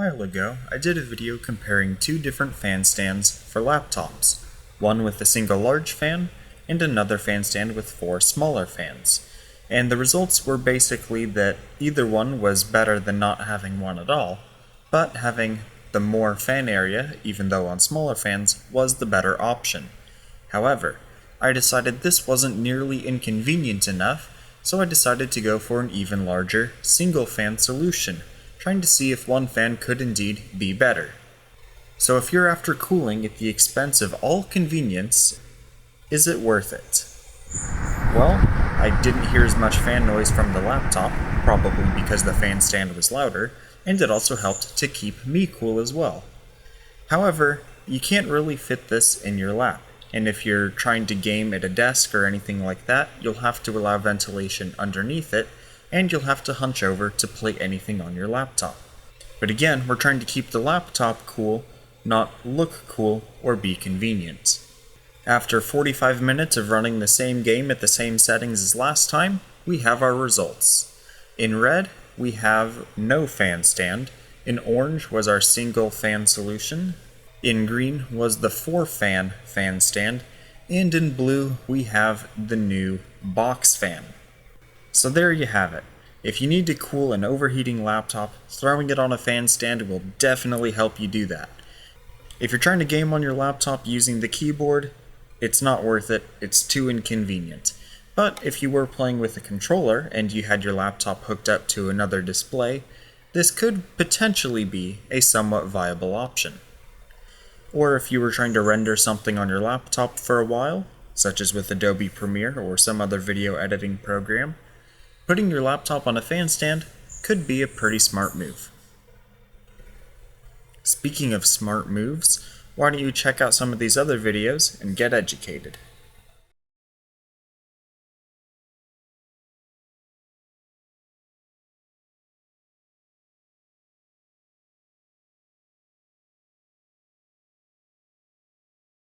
while ago, I did a video comparing two different fan stands for laptops, one with a single large fan and another fan stand with 4 smaller fans. And the results were basically that either one was better than not having one at all, but having the more fan area, even though on smaller fans, was the better option. However, I decided this wasn't nearly inconvenient enough, so I decided to go for an even larger single fan solution, trying to see if one fan could indeed be better. So if you're after cooling at the expense of all convenience, is it worth it? Well, I didn't hear as much fan noise from the laptop, probably because the fan stand was louder, and it also helped to keep me cool as well. However, you can't really fit this in your lap, and if you're trying to game at a desk or anything like that, you'll have to allow ventilation underneath it, and you'll have to hunch over to play anything on your laptop. But again, we're trying to keep the laptop cool, not look cool or be convenient. After 45 minutes of running the same game at the same settings as last time, we have our results. In red, we have no fan stand. In orange was our single fan solution. In green was the 4 fan stand. And in blue, we have the new box fan. So there you have it. If you need to cool an overheating laptop, throwing it on a fan stand will definitely help you do that. If you're trying to game on your laptop using the keyboard, it's not worth it, it's too inconvenient. But if you were playing with a controller and you had your laptop hooked up to another display, this could potentially be a somewhat viable option. Or if you were trying to render something on your laptop for a while, such as with Adobe Premiere or some other video editing program, putting your laptop on a fan stand could be a pretty smart move. Speaking of smart moves, why don't you check out some of these other videos and get educated?